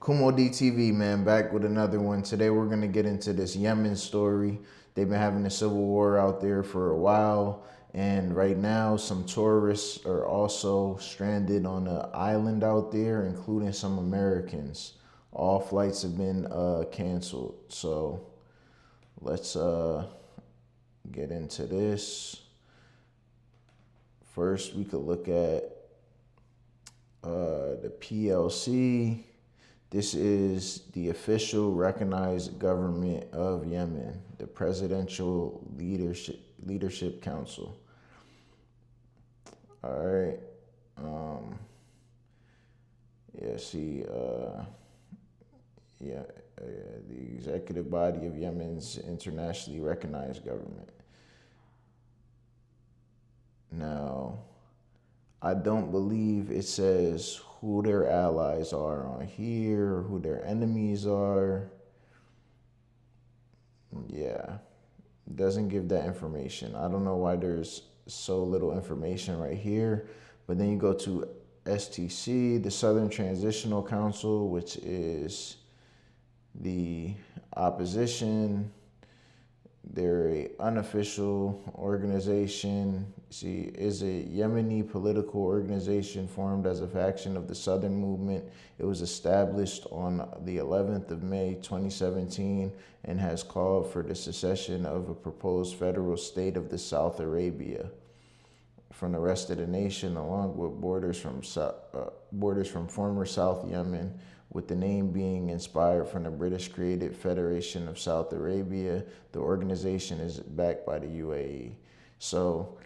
Kumo DTV, man, back with another one. Today we're going to get into this Yemen story. They've been having a civil war out there for a while, and right now some tourists are also stranded on an island out there, including some Americans. All flights have been canceled. So let's get into this. First, we could look at the PLC. This is the official recognized government of Yemen, the Presidential Leadership Council. All right. Um, yeah, see, yeah, the executive body of Yemen's internationally recognized government. Now, I don't believe it says who their allies are on here, who their enemies are. Yeah, it doesn't give that information. I don't know why there's so little information right here. But then you go to STC, the Southern Transitional Council, which is the opposition. They're a unofficial organization. See, is a Yemeni political organization formed as a faction of the Southern Movement. It was established on the 11th of May, 2017, and has called for the secession of a proposed federal state of the South Arabia from the rest of the nation, along with borders from former South Yemen, with the name being inspired from the British-created Federation of South Arabia. The organization is backed by the UAE. So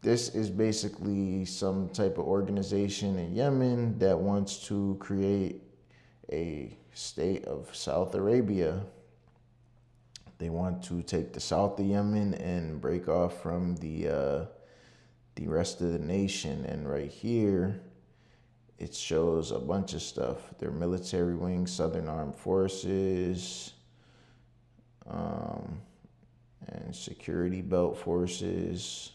this is basically some type of organization in Yemen that wants to create a state of South Arabia. They want to take the south of Yemen and break off from the rest of the nation. And right here, it shows a bunch of stuff. Their military wing, Southern Armed Forces, and security belt forces.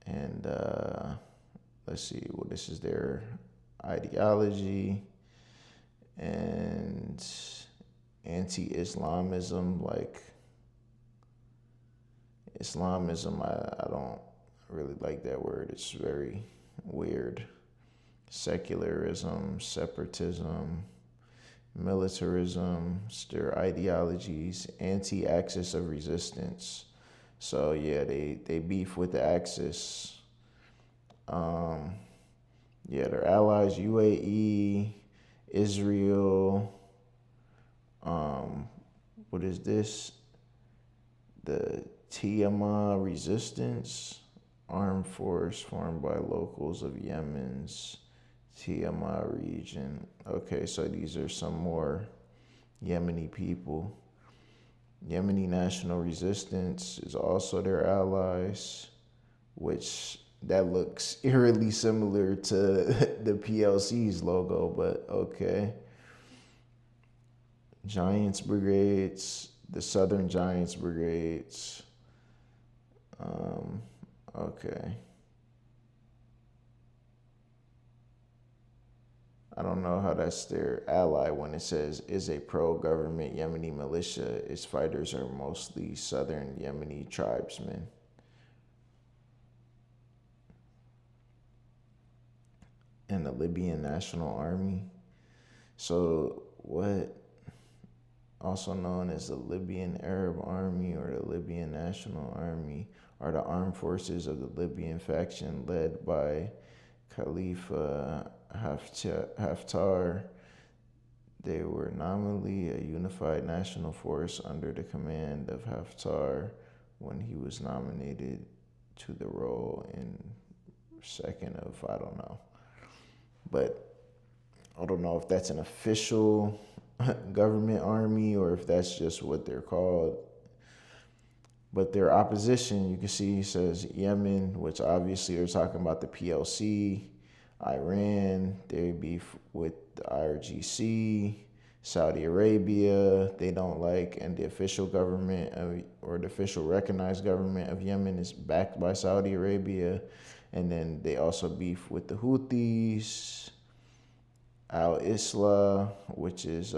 And let's see, well, this is their ideology and anti-Islamism. Like Islamism, I don't really like that word. It's very weird. Secularism, separatism, militarism, their ideologies, anti-axis of resistance. So yeah, they beef with the Axis. Yeah, their allies, UAE, Israel. What is this? The Tiama Resistance, armed force formed by locals of Yemen's Tiama region. Okay, so these are some more Yemeni people. Yemeni National Resistance is also their allies, which that looks eerily similar to the PLC's logo, but okay. Giants Brigades, the Southern Giants Brigades. Okay. I don't know how that's their ally when it says is a pro-government Yemeni militia. Its fighters are mostly Southern Yemeni tribesmen. And the Libyan National Army. So what? Also known as the Libyan Arab Army or the Libyan National Army, are the armed forces of the Libyan faction led by Khalifa Haftar. They were nominally a unified national force under the command of Haftar when he was nominated to the role in second of, I don't know. But I don't know if that's an official government army or if that's just what they're called. But their opposition, you can see, says Yemen, which obviously are talking about the PLC, Iran, they beef with the IRGC, Saudi Arabia, they don't like, and the official government or the official recognized government of Yemen is backed by Saudi Arabia. And then they also beef with the Houthis. Al-Islah, which is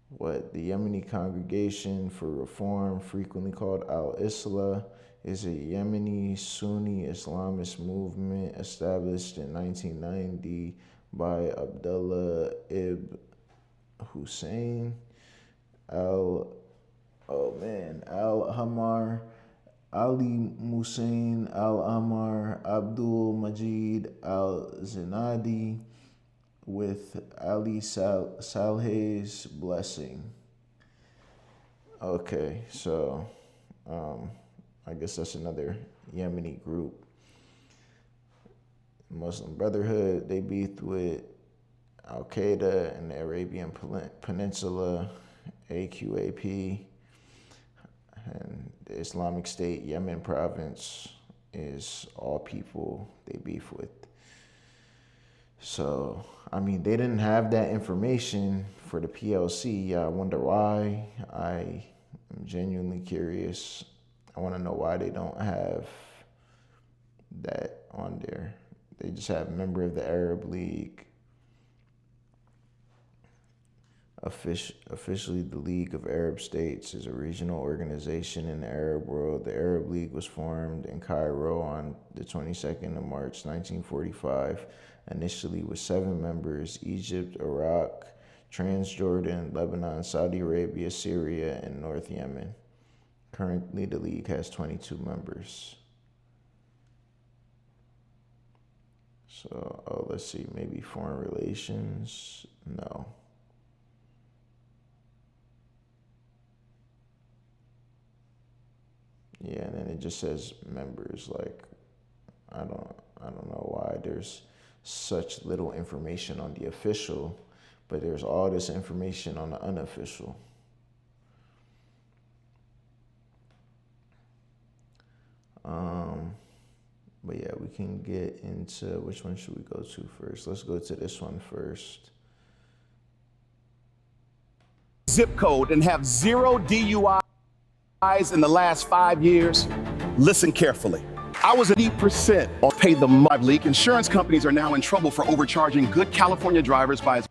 what the Yemeni Congregation for Reform, frequently called Al-Islah, is a Yemeni Sunni Islamist movement established in 1990 by Abdullah ibn Hussein Al-Hamar, Ali Musain Al-Amar, Abdul Majid Al-Zinadi, with Ali Saleh's blessing. Okay, so I guess that's another Yemeni group. Muslim Brotherhood, they beefed with Al Qaeda in the Arabian Peninsula, AQAP, and the Islamic State Yemen province is all people they beef with. So, I mean, they didn't have that information for the PLC. I wonder why. I am genuinely curious. I want to know why they don't have that on there. They just have member of the Arab League. Officially, the League of Arab States is a regional organization in the Arab world. The Arab League was formed in Cairo on the 22nd of March, 1945, initially with 7 members: Egypt, Iraq, Transjordan, Lebanon, Saudi Arabia, Syria, and North Yemen. Currently, the League has 22 members. So, let's see, maybe foreign relations? No. Yeah, and then it just says members. Like, I don't know why there's such little information on the official, but there's all this information on the unofficial. But yeah, we can get into, which one should we go to first? Let's go to this one first. Zip code and have 0 DUIs in the last 5 years. Listen carefully. I was at 80% on pay the leak. Insurance companies are now in trouble for overcharging good California drivers by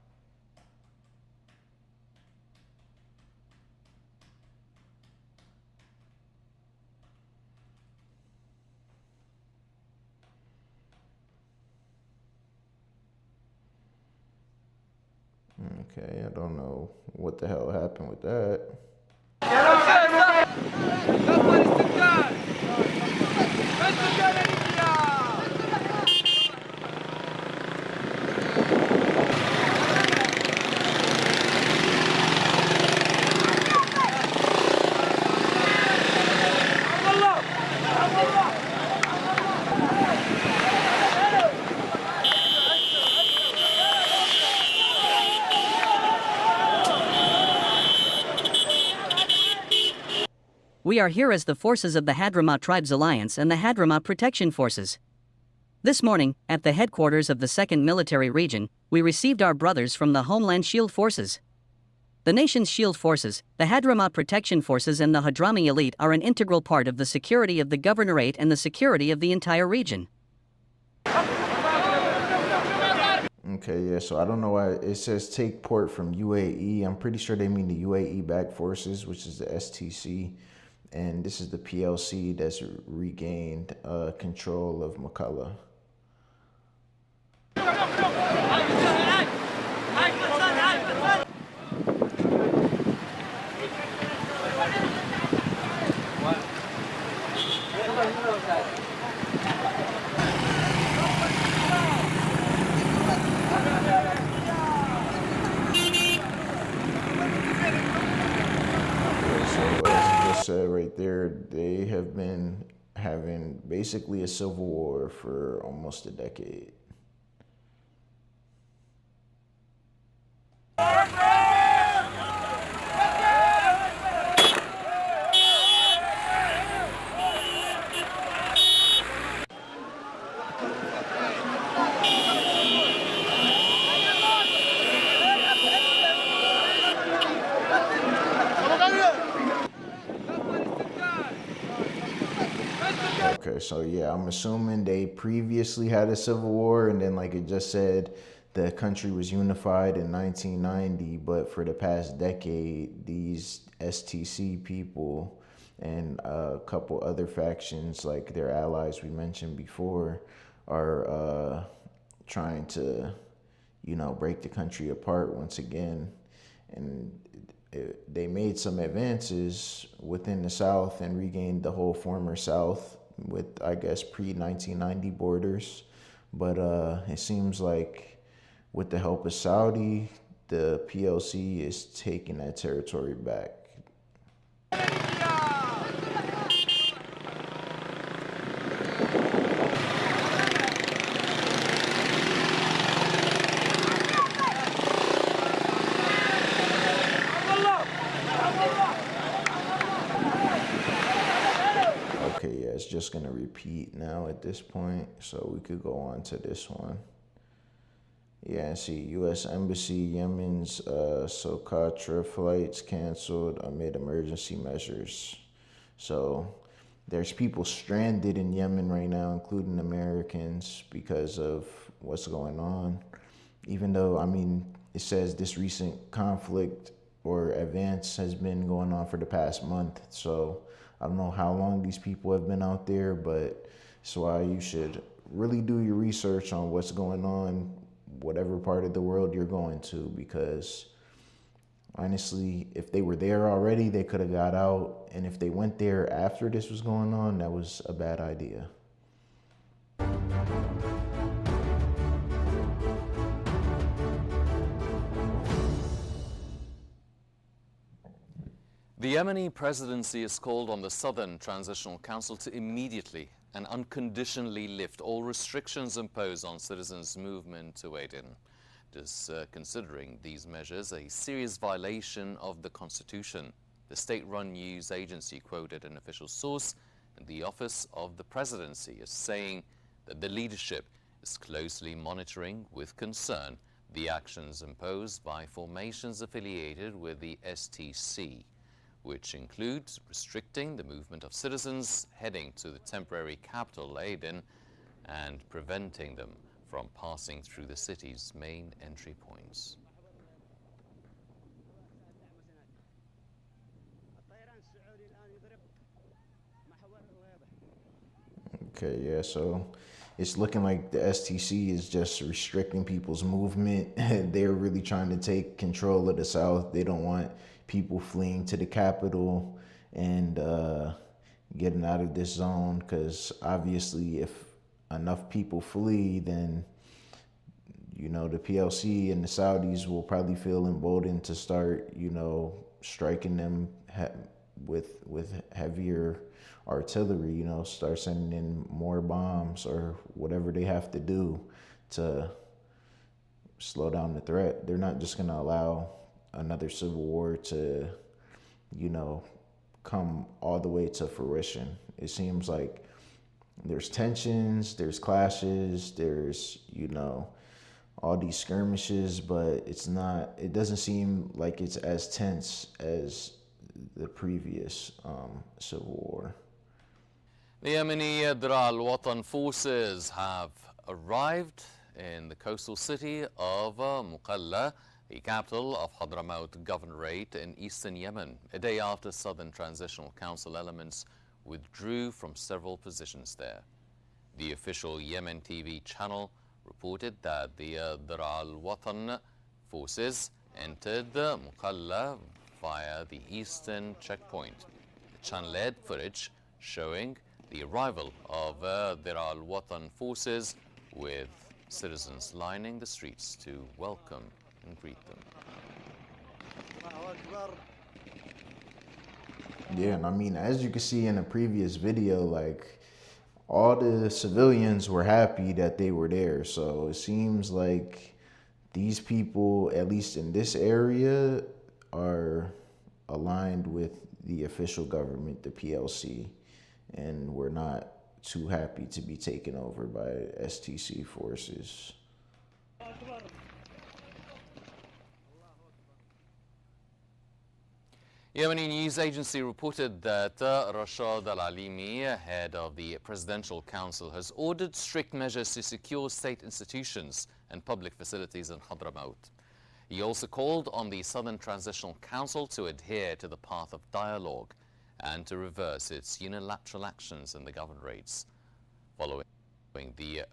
Okay, I don't know what the hell happened with that. We are here as the forces of the Hadramaut Tribes Alliance and the Hadramaut Protection Forces. This morning, at the headquarters of the 2nd Military Region, we received our brothers from the Homeland Shield Forces. The nation's shield forces, the Hadramaut Protection Forces and the Hadrami Elite are an integral part of the security of the governorate and the security of the entire region. Okay, yeah, so I don't know why it says take port from UAE. I'm pretty sure they mean the UAE-backed forces, which is the STC. And this is the PLC that's regained control of Mukalla. Said right there, they have been having basically a civil war for almost a decade. Okay, so yeah, I'm assuming they previously had a civil war, and then like it just said, the country was unified in 1990, but for the past decade, these STC people and a couple other factions, like their allies we mentioned before, are trying to, break the country apart once again. And they made some advances within the South and regained the whole former South with, I guess, pre-1990 borders. But it seems like with the help of Saudi, the PLC is taking that territory back. Okay, yeah, it's just gonna repeat now at this point, so we could go on to this one. Yeah, and see, U.S. Embassy, Yemen's Socotra flights canceled amid emergency measures. So there's people stranded in Yemen right now, including Americans, because of what's going on. Even though, it says this recent conflict or advance has been going on for the past month. So I don't know how long these people have been out there, but that's why you should really do your research on what's going on, whatever part of the world you're going to, because honestly, if they were there already, they could have got out. And if they went there after this was going on, that was a bad idea. The Yemeni presidency has called on the Southern Transitional Council to immediately and unconditionally lift all restrictions imposed on citizens' movement to Aden. Considering these measures a serious violation of the Constitution. The state-run news agency quoted an official source in the office of the presidency as saying that the leadership is closely monitoring with concern the actions imposed by formations affiliated with the STC, which includes restricting the movement of citizens heading to the temporary capital, Aden, and preventing them from passing through the city's main entry points. Okay, yeah, so it's looking like the STC is just restricting people's movement. They're really trying to take control of the South. They don't want people fleeing to the capital and getting out of this zone, because obviously if enough people flee, then the PLC and the Saudis will probably feel emboldened to start striking them with heavier artillery, start sending in more bombs or whatever they have to do to slow down the threat. They're not just going to allow another civil war to, come all the way to fruition. It seems like there's tensions, there's clashes, there's, all these skirmishes, but it doesn't seem like it's as tense as the previous civil war. The Yemeni Dra al-Watan forces have arrived in the coastal city of Mukalla, the capital of Hadramaut Governorate in eastern Yemen, a day after Southern Transitional Council elements withdrew from several positions there. The official Yemen TV channel reported that the Dra al-Watan forces entered Mukalla via the eastern checkpoint. The channel aired footage showing the arrival of Dra al-Watan forces, with citizens lining the streets to welcome and greet them. Yeah, and as you can see in the previous video, all the civilians were happy that they were there. So it seems like these people, at least in this area, are aligned with the official government, the PLC, and we're not too happy to be taken over by STC forces. Yemeni news agency reported that Rashad al-Alimi, head of the Presidential Council, has ordered strict measures to secure state institutions and public facilities in Hadramaut. He also called on the Southern Transitional Council to adhere to the path of dialogue and to reverse its unilateral actions in the governorates following the...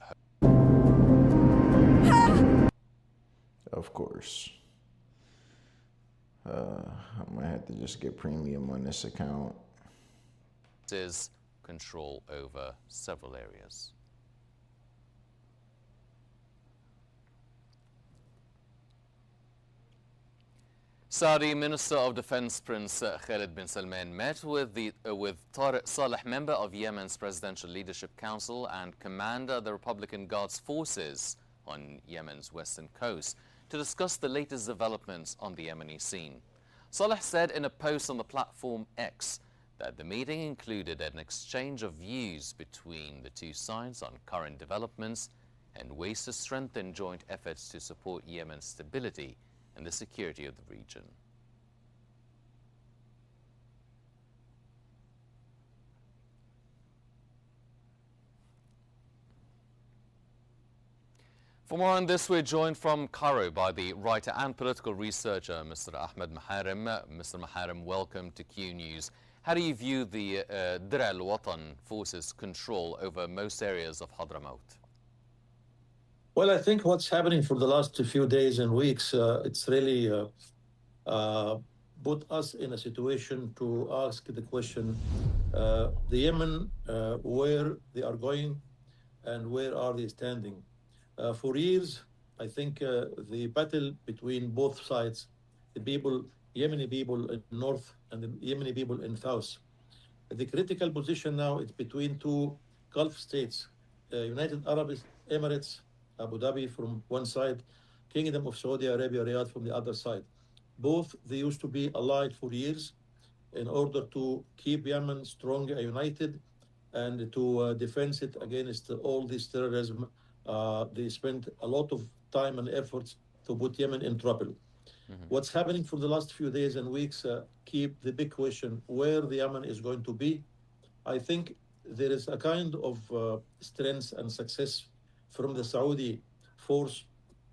Of course. I might have to just get premium on this account. ...is control over several areas. Saudi Minister of Defense Prince Khalid bin Salman met with Tariq Saleh, member of Yemen's Presidential Leadership Council and commander of the Republican Guards Forces on Yemen's western coast, to discuss the latest developments on the Yemeni scene. Saleh said in a post on the platform X that the meeting included an exchange of views between the two sides on current developments and ways to strengthen joint efforts to support Yemen's stability and the security of the region. For more on this, we're joined from Cairo by the writer and political researcher, Mr. Ahmed Maharim. Mr. Maharim, welcome to Q News. How do you view the Dir al-Watan forces' control over most areas of Hadramaut? Well, I think what's happening for the last few days and weeks, it's really put us in a situation to ask the question, the Yemen, where they are going and where are they standing? For years, I think the battle between both sides, the people, Yemeni people in north and the Yemeni people in south, the critical position now is between two Gulf states, United Arab Emirates, Abu Dhabi from one side, Kingdom of Saudi Arabia, Riyadh from the other side. Both, they used to be allied for years in order to keep Yemen strong and united and to defend it against all this terrorism. They spent a lot of time and efforts to put Yemen in trouble. Mm-hmm. What's happening for the last few days and weeks keep the big question where the Yemen is going to be. I think there is a kind of strength and success from the Saudi force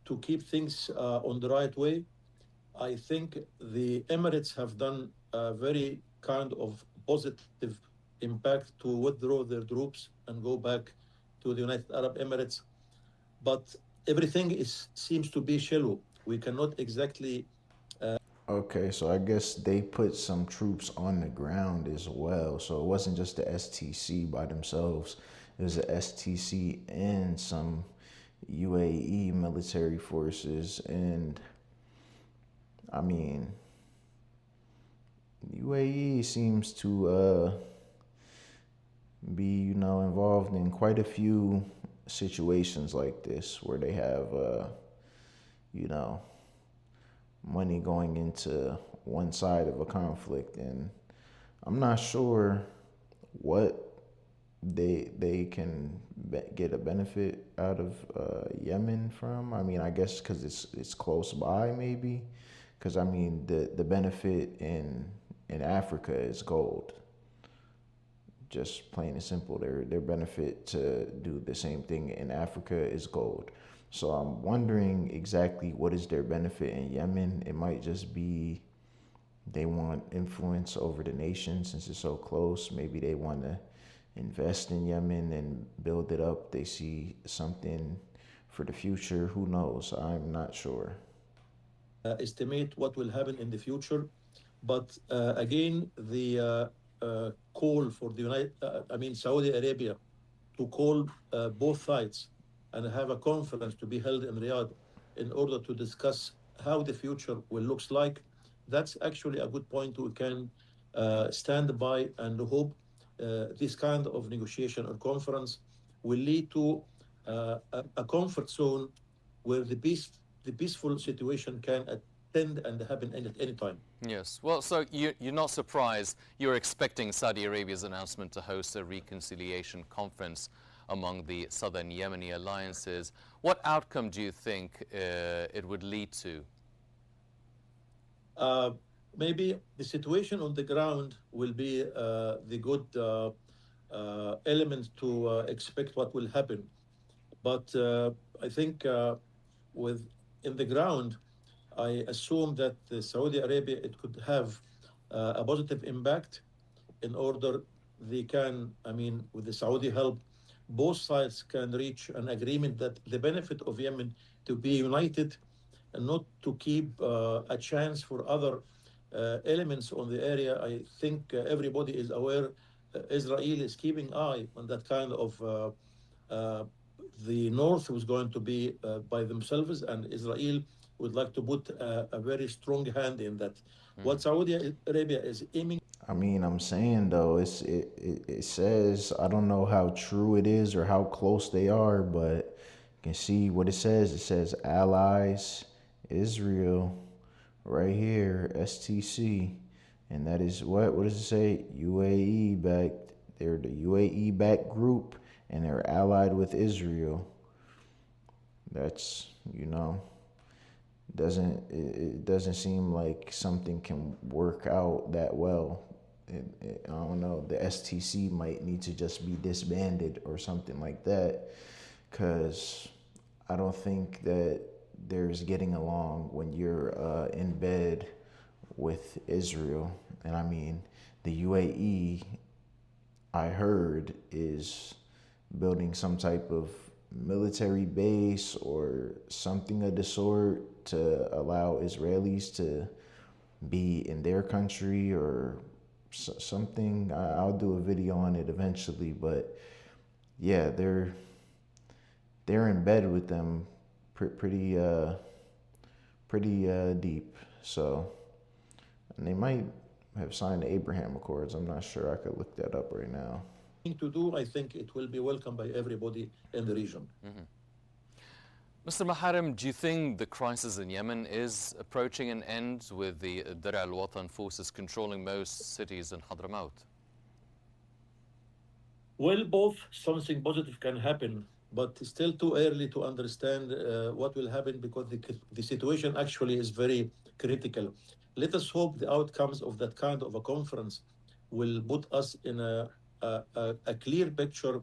to keep things on the right way. I think the Emirates have done a very kind of positive impact to withdraw their troops and go back to the United Arab Emirates. But everything seems to be shallow. We cannot exactly... Okay, so I guess they put some troops on the ground as well. So it wasn't just the STC by themselves. It was the STC and some UAE military forces. And I mean, UAE seems to be, involved in quite a few situations like this where they have, money going into one side of a conflict. And I'm not sure what they can get a benefit out of Yemen from. I mean, I guess because it's close by, maybe. Because, I mean, the benefit in Africa is gold. Just plain and simple. Their benefit to do the same thing in Africa is gold. So I'm wondering exactly what is their benefit in Yemen. It might just be they want influence over the nation since it's so close. Maybe they want to invest in Yemen and build it up. They see something for the future. Who knows? I'm not sure. Estimate what will happen in the future. But again, the call for the Saudi Arabia to call both sides and have a conference to be held in Riyadh in order to discuss how the future will look like. That's actually a good point. We can stand by and hope this kind of negotiation or conference will lead to a comfort zone where the peaceful situation can attend and happen at any time. Yes. Well, so you're not surprised. You're expecting Saudi Arabia's announcement to host a reconciliation conference among the southern Yemeni alliances. What outcome do you think it would lead to? Maybe the situation on the ground will be the good element to expect what will happen. But I think with in the ground, I assume that Saudi Arabia it could have a positive impact in order they can, I mean, with the Saudi help, both sides can reach an agreement that the benefit of Yemen to be united and not to keep a chance for other elements on the area. I think everybody is aware Israel is keeping eye on that kind of uh, the north was going to be by themselves, and Israel would like to put a very strong hand in that. What Saudi Arabia is aiming. I mean, I'm saying though, it says, I don't know how true it is or how close they are, but you can see what it says. It says allies, Israel, right here, STC, and that is what does it say? UAE backed. They're the UAE backed group, and they're allied with Israel. That's it doesn't seem like something can work out that well. I don't know. The STC might need to just be disbanded or something like that, because I don't think that there's getting along when you're in bed with Israel. And I mean, the UAE, I heard, is building some type of military base or something of the sort to allow Israelis to be in their country or something. I'll do a video on it eventually, but yeah, they're in bed with them pretty deep. So, and they might have signed the Abraham Accords. I'm not sure. I could look that up right now. To do, I think it will be welcomed by everybody in the region. Mr. Maharim, do you think the crisis in Yemen is approaching an end with the Dar al-Watan forces controlling most cities in Hadramaut? Well, both something positive can happen, but it's still too early to understand what will happen because the situation actually is very critical. Let us hope the outcomes of that kind of a conference will put us in a clear picture.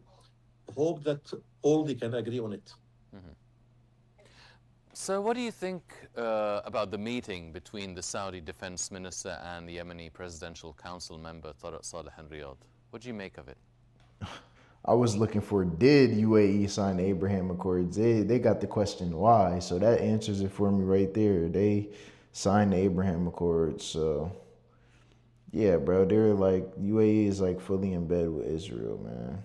Hope that all they can agree on it. So what do you think about the meeting between the Saudi defense minister and the Yemeni presidential council member Tariq Saleh in Riyadh? What do you make of it? I was looking for, did UAE sign the Abraham Accords? They got the question why, so that answers it for me right there. They signed the Abraham Accords, so yeah, bro, they're like, UAE is like fully in bed with Israel, man.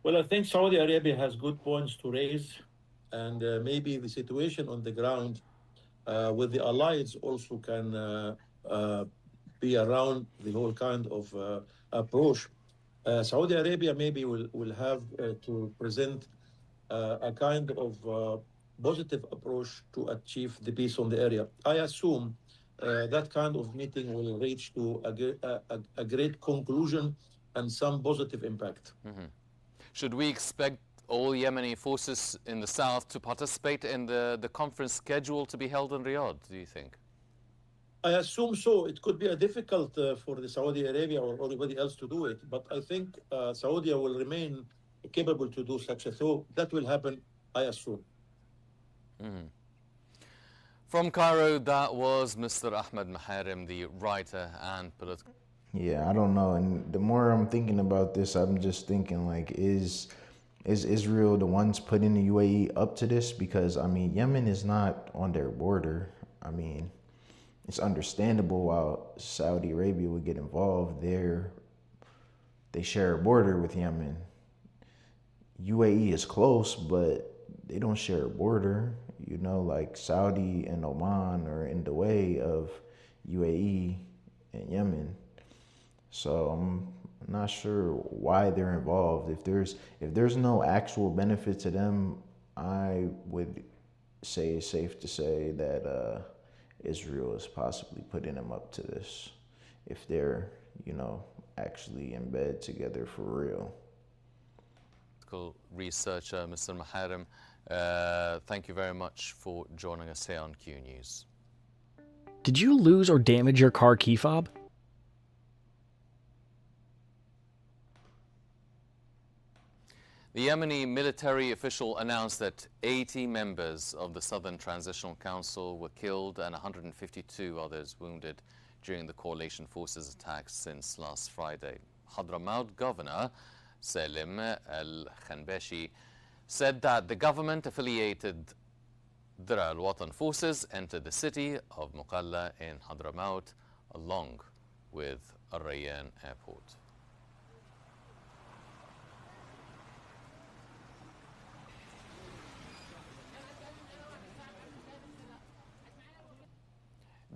Well, I think Saudi Arabia has good points to raise, and maybe the situation on the ground with the allies also can be around the whole kind of approach. Saudi Arabia maybe will have to present a kind of positive approach to achieve the peace on the area. I assume that kind of meeting will reach to a great conclusion and some positive impact. Should we expect all Yemeni forces in the south to participate in the conference scheduled to be held in Riyadh, do you think? I assume so. It could be a difficult for the Saudi Arabia or anybody else to do it, but I think Saudi will remain capable to do such a thing. That will happen, I assume. From Cairo, that was Mr. Ahmed Maharim, the writer and political. Yeah, I don't know. And the more I'm thinking about this, I'm just thinking like, is Israel the ones putting the UAE up to this? Because I mean, Yemen is not on their border. I mean, it's understandable why Saudi Arabia would get involved there. They share a border with Yemen. UAE is close, but they don't share a border. You know, like Saudi and Oman are in the way of UAE and Yemen. So I'm not sure why they're involved. If there's no actual benefit to them, I would say it's safe to say that Israel is possibly putting them up to this, if they're, actually in bed together for real. Researcher, Mr. Maharim, thank you very much for joining us here on Q News. Did you lose or damage your car key fob? The Yemeni military official announced that 80 members of the Southern Transitional Council were killed and 152 others wounded during the coalition forces' attacks since last Friday. Hadramaut Governor Selim al-Khanbashi said that the government-affiliated Dir al-Watan forces entered the city of Mukalla in Hadramaut along with Al Rayyan airport.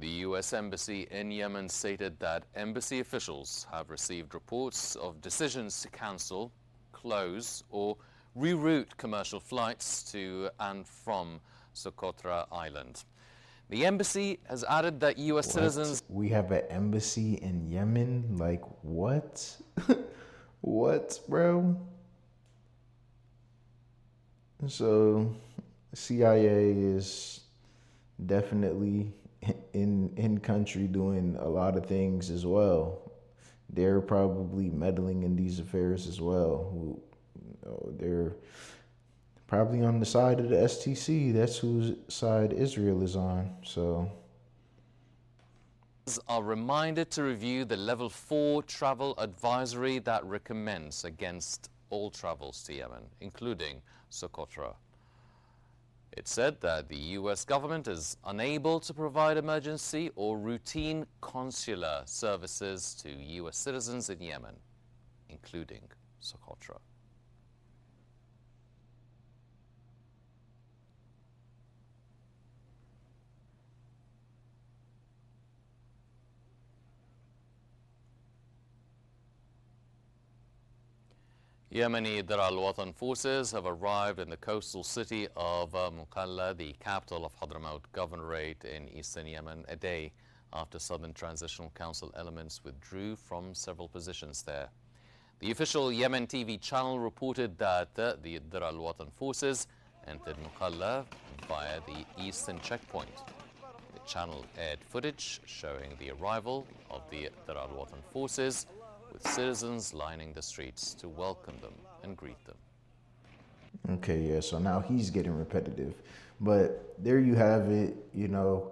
The U.S. Embassy in Yemen stated that embassy officials have received reports of decisions to cancel, close, or reroute commercial flights to and from Socotra Island. The embassy has added that U.S. citizens... We have an embassy in Yemen? Like, what? What, bro? So, CIA is definitely in country doing a lot of things as well. They're probably meddling in these affairs as well. They're probably on the side of the STC. That's whose side Israel is on. So are reminded to review the level 4 travel advisory that recommends against all travels to Yemen, including Socotra. It said that the U.S. government is unable to provide emergency or routine consular services to U.S. citizens in Yemen, including Socotra. Yemeni Dir al-Watan forces have arrived in the coastal city of Mukalla, the capital of Hadramaut Governorate in eastern Yemen, a day after Southern Transitional Council elements withdrew from several positions there. The official Yemen TV channel reported that the Dir al-Watan forces entered Mukalla via the eastern checkpoint. The channel aired footage showing the arrival of the Dir al-Watan forces, with citizens lining the streets to welcome them and greet them. okay, yeah, so now he's getting repetitive. But there you have it,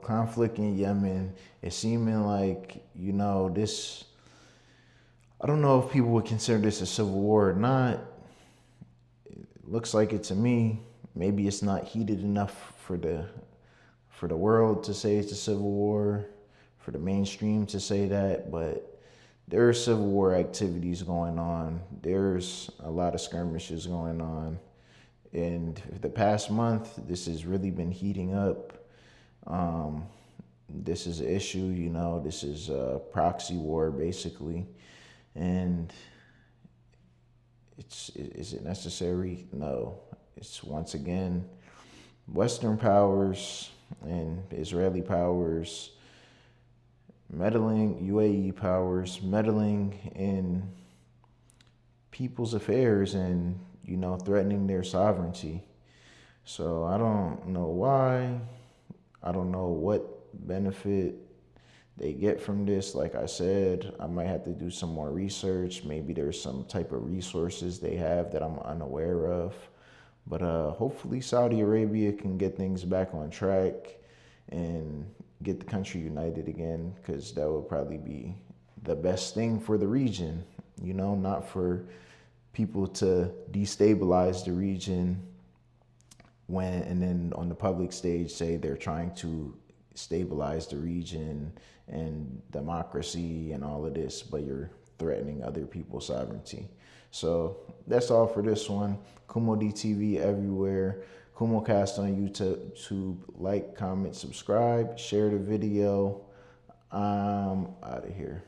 conflict in Yemen. It's seeming like, this, I don't know if people would consider this a civil war or not. It looks like it to me. Maybe it's not heated enough for the world to say it's a civil war, for the mainstream to say that, but there are civil war activities going on. There's a lot of skirmishes going on. And the past month, this has really been heating up. This is an issue, this is a proxy war, basically. And is it necessary? No. It's once again Western powers and Israeli powers meddling, UAE powers meddling in people's affairs and, threatening their sovereignty. So I don't know why. I don't know what benefit they get from this. Like I said, I might have to do some more research. Maybe there's some type of resources they have that I'm unaware of. But hopefully Saudi Arabia can get things back on track and get the country united again, because that would probably be the best thing for the region, not for people to destabilize the region and then on the public stage say they're trying to stabilize the region and democracy and all of this, but you're threatening other people's sovereignty. So that's all for this one. Kumo DTV everywhere. KumoCast on YouTube. Like, comment, subscribe, share the video. I'm out of here.